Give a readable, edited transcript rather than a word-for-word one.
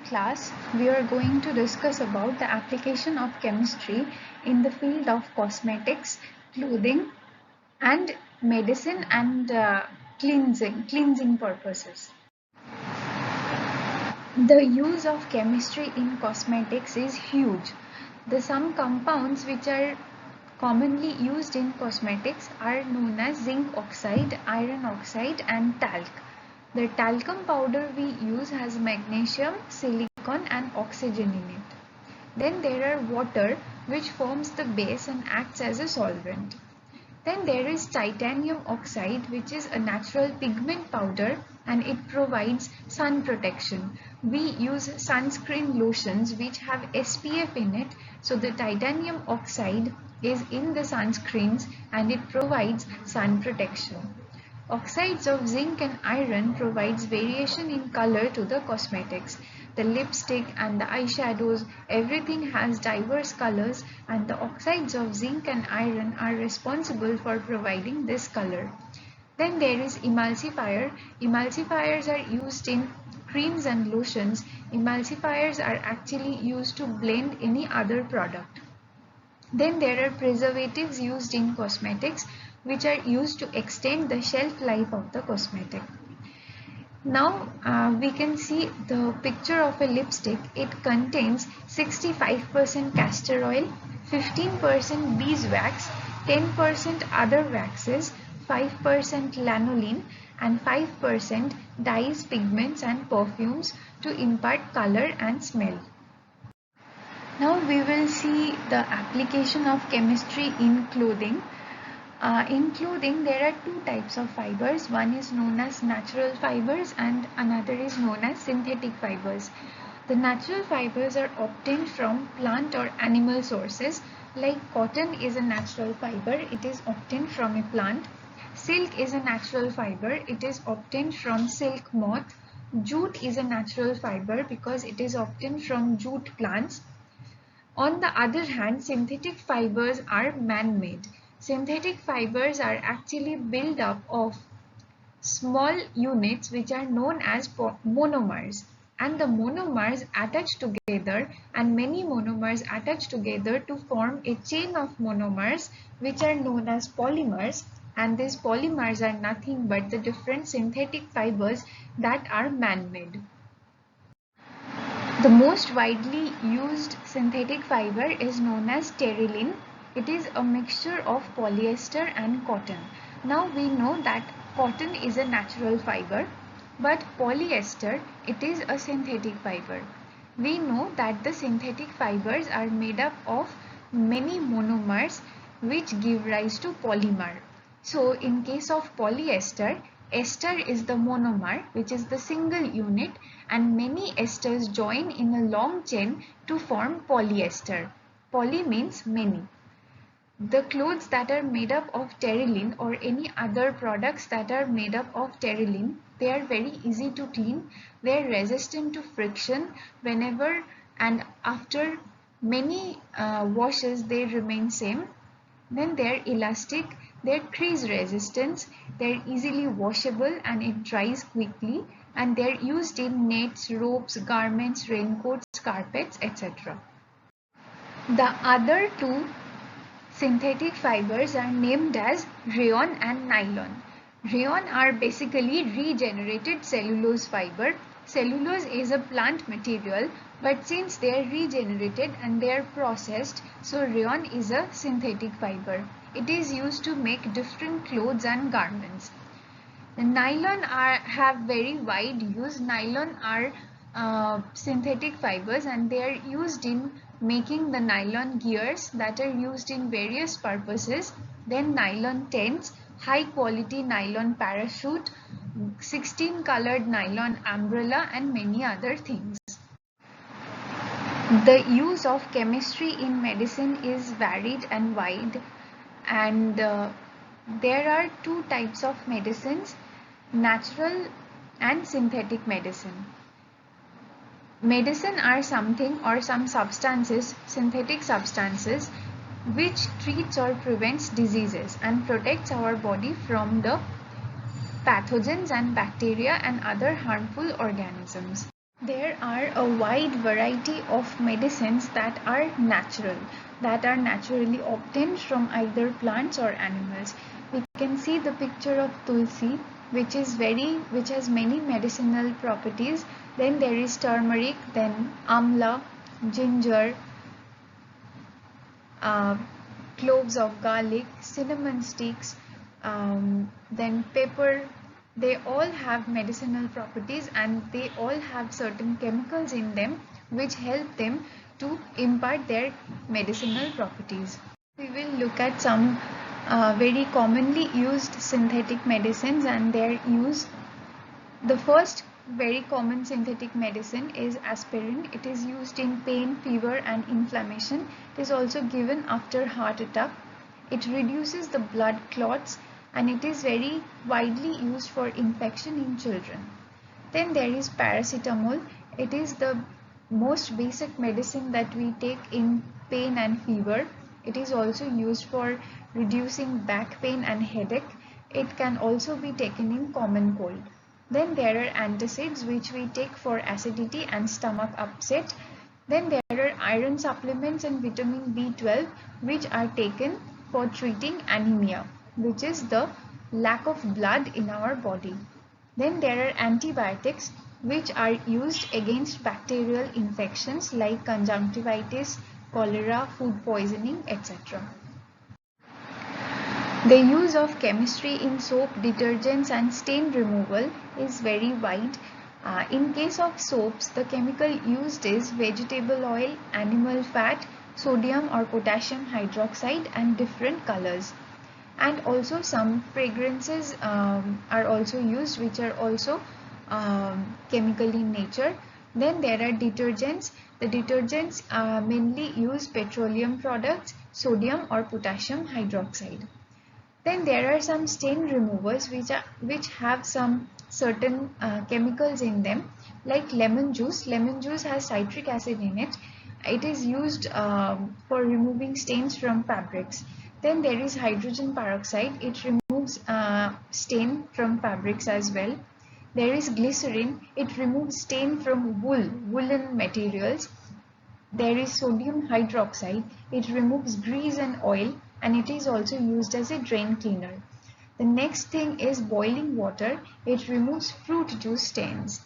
class, we are going to discuss about the application of chemistry in the field of cosmetics, clothing, and medicine and cleansing purposes. The use of chemistry in cosmetics is huge. Some compounds which are commonly used in cosmetics are known as zinc oxide, iron oxide, and talc. The talcum powder we use has magnesium, silicon, and oxygen in it. Then there are water, which forms the base and acts as a solvent. Then there is titanium oxide, which is a natural pigment powder and it provides sun protection. We use sunscreen lotions which have SPF in it, so the titanium oxide is in the sunscreens and it provides sun protection. Oxides of zinc and iron provides variation in color to the cosmetics. The lipstick and the eyeshadows, everything has diverse colors, and the oxides of zinc and iron are responsible for providing this color. Then there is emulsifier. Emulsifiers are used in creams and lotions. Emulsifiers are actually used to blend any other product. Then there are preservatives used in cosmetics, which are used to extend the shelf life of the cosmetic. Now we can see the picture of a lipstick. It contains 65% castor oil, 15% beeswax, 10% other waxes, 5% lanolin, and 5% dyes, pigments, and perfumes to impart color and smell. Now we will see the application of chemistry in clothing. In clothing, there are two types of fibers. One is known as natural fibers and another is known as synthetic fibers. The natural fibers are obtained from plant or animal sources. Like cotton is a natural fiber, it is obtained from a plant. Silk is a natural fiber, it is obtained from silk moth. Jute is a natural fiber because it is obtained from jute plants. On the other hand, synthetic fibers are man-made. Synthetic fibers are actually built up of small units which are known as monomers, and the monomers attach together, and many monomers attach together to form a chain of monomers which are known as polymers, and these polymers are nothing but the different synthetic fibers that are man-made. The most widely used synthetic fiber is known as terylene. It is a mixture of polyester and cotton. Now we know that cotton is a natural fiber, but polyester, it is a synthetic fiber. We know that the synthetic fibers are made up of many monomers which give rise to polymer. So in case of polyester, ester is the monomer, which is the single unit, and many esters join in a long chain to form polyester. Poly means many. The clothes that are made up of terylene or any other products that are made up of terylene, they are very easy to clean. They are resistant to friction. Whenever and after many washes, they remain same. Then they are elastic, they are crease resistant, they are easily washable and it dries quickly, and they are used in nets, ropes, garments, raincoats, carpets, etc. The other two synthetic fibers are named as rayon and nylon. Rayon are basically regenerated cellulose fiber. Cellulose is a plant material, but since they are regenerated and they are processed, so rayon is a synthetic fiber. It is used to make different clothes and garments. The nylon have very wide use. Nylon are synthetic fibers and they are used in making the nylon gears that are used in various purposes. Then nylon tents, high quality nylon parachute, 16 colored nylon umbrella, and many other things. The use of chemistry in medicine is varied and wide, and there are two types of medicines, natural and synthetic medicine. Medicine are something or some substances, synthetic substances, which treats or prevents diseases and protects our body from the pathogens and bacteria and other harmful organisms. There are a wide variety of medicines that are natural, that are naturally obtained from either plants or animals. We can see the picture of tulsi, which has many medicinal properties. Then there is turmeric, then amla, ginger, uh, cloves of garlic, cinnamon sticks, then pepper. They all have medicinal properties and they all have certain chemicals in them which help them to impart their medicinal properties. We will look at some very commonly used synthetic medicines and their use. The first very common synthetic medicine is aspirin. It is used in pain, fever and inflammation. It is also given after heart attack. It reduces the blood clots and it is very widely used for infection in children. Then there is paracetamol. It is the most basic medicine that we take in pain and fever. It is also used for reducing back pain and headache. It can also be taken in common cold. Then there are antacids which we take for acidity and stomach upset. Then there are iron supplements and vitamin B12 which are taken for treating anemia, which is the lack of blood in our body. Then there are antibiotics which are used against bacterial infections like conjunctivitis, cholera, food poisoning, etc. The use of chemistry in soap, detergents and stain removal is very wide. In case of soaps, the chemical used is vegetable oil, animal fat, sodium or potassium hydroxide and different colors. And also some fragrances are also used which are also chemical in nature. Then there are detergents. The detergents mainly use petroleum products, sodium or potassium hydroxide. Then there are some stain removers which have some certain chemicals in them, like lemon juice. Lemon juice has citric acid in it. It is used for removing stains from fabrics. Then there is hydrogen peroxide. It removes stain from fabrics as well. There is glycerin. It removes stain from woolen materials. There is sodium hydroxide. It removes grease and oil and it is also used as a drain cleaner. The next thing is boiling water. It removes fruit juice stains.